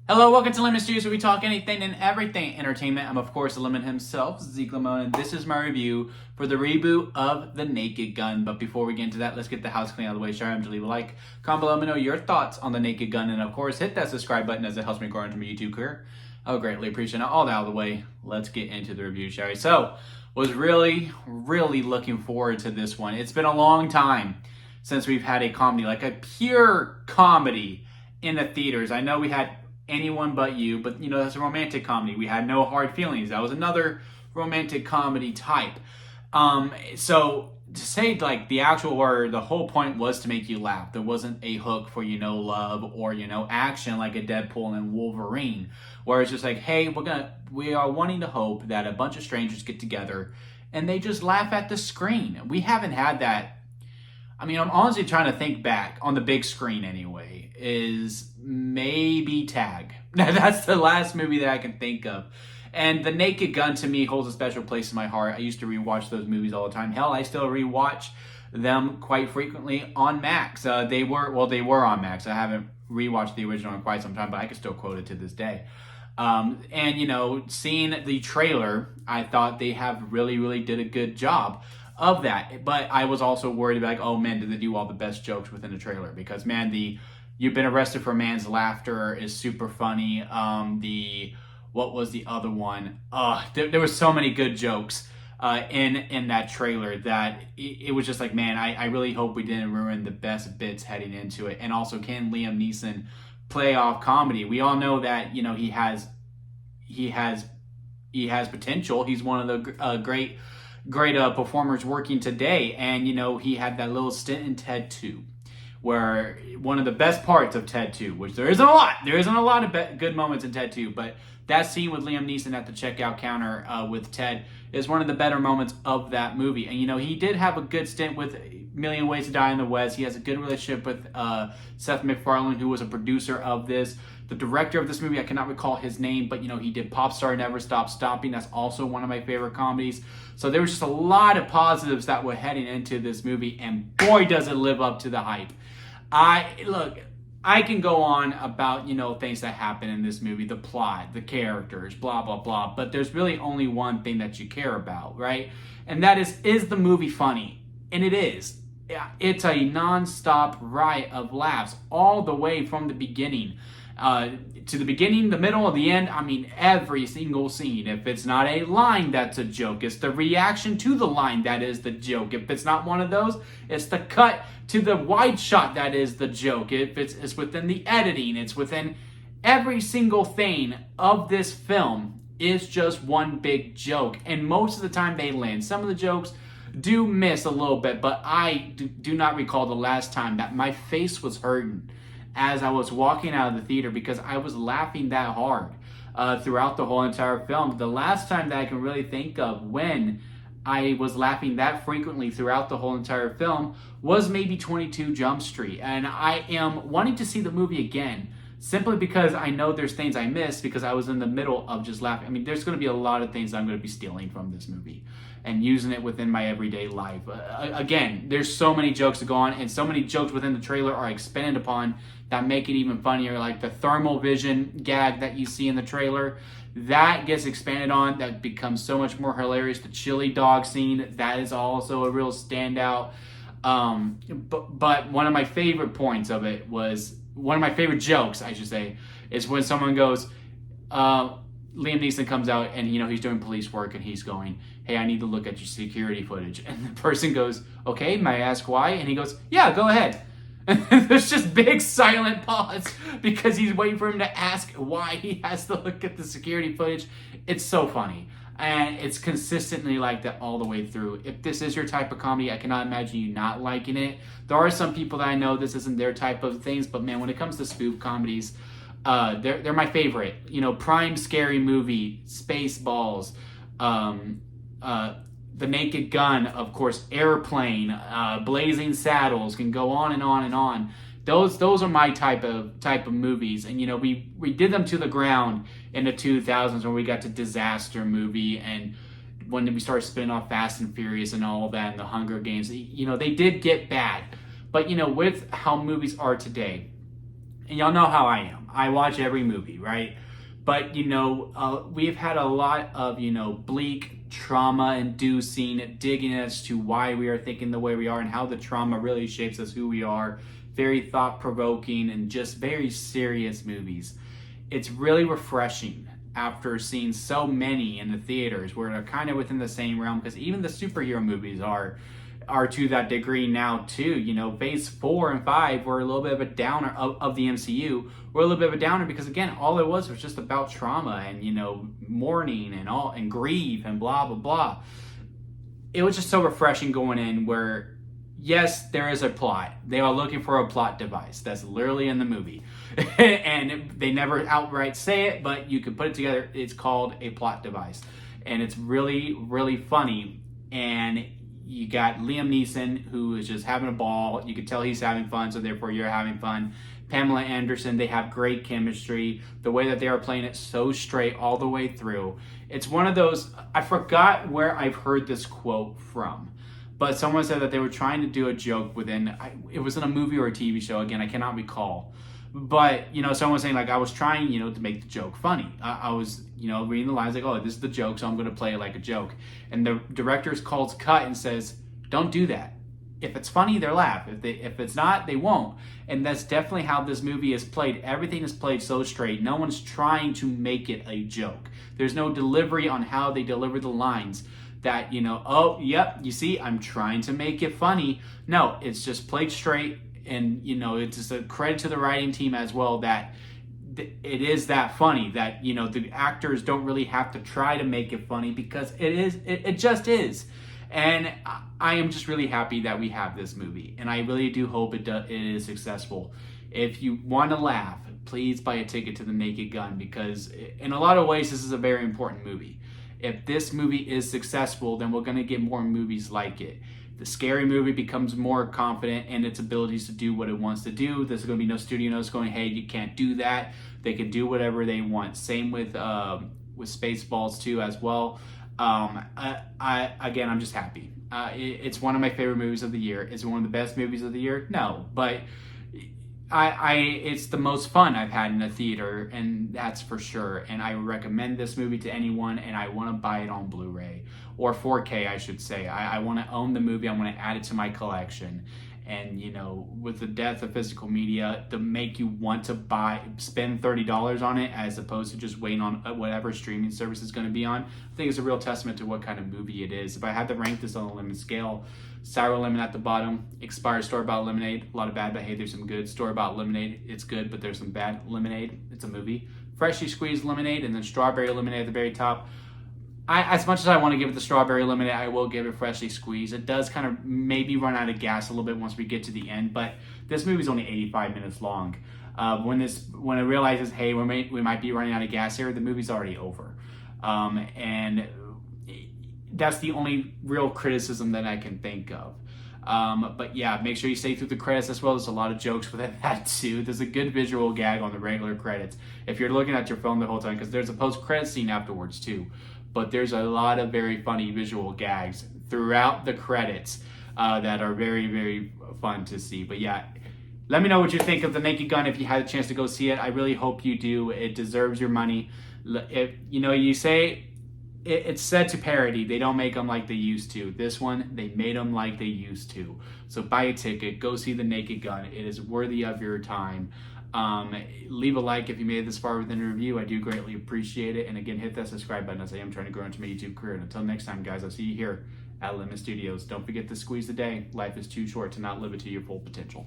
Hello, welcome to Lemon Studios, where we talk anything and everything entertainment. I'm, of course, the Lemon himself, Zeke Lemon, and this is my review for the reboot of The Naked Gun. But before we get into that, let's get the house clean out of the way. Sure, I'm to leave a like, comment below, let me know your thoughts on The Naked Gun, and of course, hit that subscribe button as it helps me grow into my YouTube career. I would greatly appreciate it. Now, all that out of the way, let's get into the review, shall we? So, was really looking forward to this one. It's been a long time since we've had a comedy, like a pure comedy in the theaters. I know we had Anyone But You, but that's a romantic comedy. We had No Hard Feelings. That was another romantic comedy type. So to say like the actual or the whole point was to make you laugh. There wasn't a hook for love or action like a Deadpool and Wolverine, where it's just like, hey, we are wanting to hope that a bunch of strangers get together and they just laugh at the screen. We haven't had that. I'm honestly trying to think back on the big screen anyway, is maybe Tag. That's the last movie that I can think of. And The Naked Gun to me holds a special place in my heart. I used to rewatch those movies all the time. Hell, I still rewatch them quite frequently on Max. They were on Max. I haven't rewatched the original in quite some time, but I can still quote it to this day. Seeing the trailer, I thought they have really did a good job of that. But I was also worried about, like, oh man, did they do all the best jokes within the trailer? Because man, You've Been Arrested for a Man's Laughter is super funny. What was the other one? There were so many good jokes in that trailer that it was just like, man, I really hope we didn't ruin the best bits heading into it. And also, can Liam Neeson play off comedy? We all know that he has potential. He's one of the great performers working today, and he had that little stint in Ted 2, where one of the best parts of Ted 2, which there isn't a lot of good moments in Ted 2, but that scene with Liam Neeson at the checkout counter with Ted is one of the better moments of that movie. And he did have a good stint with Million Ways to Die in the West. He has a good relationship with Seth MacFarlane, who was a producer of this. The director of this movie, I cannot recall his name, but he did Popstar Never Stop Stopping. That's also one of my favorite comedies. So there was just a lot of positives that were heading into this movie, and boy, does it live up to the hype. I can go on about, things that happen in this movie, the plot, the characters, blah, blah, blah, but there's really only one thing that you care about, right? And that is the movie funny? And it is. It's a non-stop riot of laughs all the way from the beginning. To the beginning, the middle, the end. Every single scene. If it's not a line, that's a joke. It's the reaction to the line that is the joke. If it's not one of those, it's the cut to the wide shot that is the joke. If it's within the editing, it's within every single thing of this film is just one big joke. And most of the time they land. Some of the jokes do miss a little bit, but I do not recall the last time that my face was hurting as I was walking out of the theater because I was laughing that hard throughout the whole entire film. The last time that I can really think of when I was laughing that frequently throughout the whole entire film was maybe 22 Jump Street. And I am wanting to see the movie again simply because I know there's things I missed because I was in the middle of just laughing. There's going to be a lot of things I'm going to be stealing from this movie and using it within my everyday life. Again, there's so many jokes to go on, and so many jokes within the trailer are expanded upon that make it even funnier, like the thermal vision gag that you see in the trailer. That gets expanded on. That becomes so much more hilarious. The chili dog scene, that is also a real standout. But one of my favorite points of it was, one of my favorite jokes, I should say, is when someone goes, Liam Neeson comes out and he's doing police work and he's going, hey, I need to look at your security footage. And the person goes, okay, may I ask why? And he goes, yeah, go ahead. And there's just big silent pause because he's waiting for him to ask why he has to look at the security footage. It's so funny. And it's consistently like that all the way through. If this is your type of comedy, I cannot imagine you not liking it. There are some people that I know this isn't their type of things, but man, when it comes to spoof comedies, they're my favorite. Prime Scary Movie, Spaceballs, The Naked Gun, of course, Airplane, Blazing Saddles, can go on and on and on. Those are my type of movies, and we did them to the ground in the 2000s when we got to Disaster Movie, and when we started spinning off Fast and Furious and all of that, and the Hunger Games. They did get bad, but with how movies are today, And y'all know how I am. I watch every movie, right? But, we've had a lot of, bleak, trauma-inducing digging as to why we are thinking the way we are and how the trauma really shapes us who we are. Very thought-provoking and just very serious movies. It's really refreshing after seeing so many in the theaters where they're kind of within the same realm, because even the superhero movies are to that degree now too. Phase 4 and 5 were a little bit of a downer of the MCU. Were a little bit of a downer because, again, all it was just about trauma and mourning and grief and blah blah blah. It was just so refreshing going in where, yes, there is a plot. They are looking for a plot device. That's literally in the movie. And they never outright say it, but you can put it together. It's called a plot device. And it's really, really funny. And you got Liam Neeson, who is just having a ball. You can tell he's having fun, so therefore you're having fun. Pamela Anderson, they have great chemistry. The way that they are playing it so straight all the way through. It's one of those, I forgot where I've heard this quote from, but someone said that they were trying to do a joke it was in a movie or a TV show. Again, I cannot recall. But, someone was saying, like, I was trying, to make the joke funny. I was, reading the lines like, oh, this is the joke, so I'm going to play it like a joke. And the director calls cut and says, don't do that. If it's funny, they'll laugh. If it's not, they won't. And that's definitely how this movie is played. Everything is played so straight. No one's trying to make it a joke. There's no delivery on how they deliver the lines that, oh, yep, you see, I'm trying to make it funny. No, it's just played straight. And, it's just a credit to the writing team as well that it is that funny that, the actors don't really have to try to make it funny because it just is. And I am just really happy that we have this movie. And I really do hope it is successful. If you want to laugh, please buy a ticket to The Naked Gun, because in a lot of ways, this is a very important movie. If this movie is successful, then we're going to get more movies like it. The Scary Movie becomes more confident in its abilities to do what it wants to do. There's going to be no studio notes going, hey, you can't do that. They can do whatever they want. Same with Spaceballs 2 as well. I'm just happy. It's one of my favorite movies of the year. Is it one of the best movies of the year? No, but it's the most fun I've had in a theater, and that's for sure. And I recommend this movie to anyone, and I want to buy it on Blu-ray or 4K, I should say. I want to own the movie. I want to add it to my collection. And, with the death of physical media, to make you want to spend $30 on it as opposed to just waiting on whatever streaming service is going to be on, I think it's a real testament to what kind of movie it is. If I had to rank this on a lemon scale, sour lemon at the bottom, expired store-bought lemonade, a lot of bad, but hey, there's some good. Store-bought lemonade, it's good, but there's some bad lemonade. It's a movie. Freshly squeezed lemonade, and then strawberry lemonade at the very top. As much as I want to give it the strawberry lemonade, I will give it freshly squeezed. It does kind of maybe run out of gas a little bit once we get to the end, but this movie's only 85 minutes long. When it realizes, hey, we might be running out of gas here, the movie's already over. And that's the only real criticism that I can think of. But yeah, make sure you stay through the credits as well. There's a lot of jokes within that too. There's a good visual gag on the regular credits if you're looking at your phone the whole time, because there's a post-credit scene afterwards too. But there's a lot of very funny visual gags throughout the credits that are very, very fun to see. But yeah, let me know what you think of The Naked Gun if you had a chance to go see it. I really hope you do. It deserves your money. You say it's set to parody. They don't make them like they used to. This one, they made them like they used to. So buy a ticket. Go see The Naked Gun. It is worthy of your time. Leave a like if you made it this far within a review. I do greatly appreciate it. And again, hit that subscribe button as I am trying to grow into my YouTube career. And until next time, guys, I'll see you here at Lemon Studios. Don't forget to squeeze the day. Life is too short to not live it to your full potential.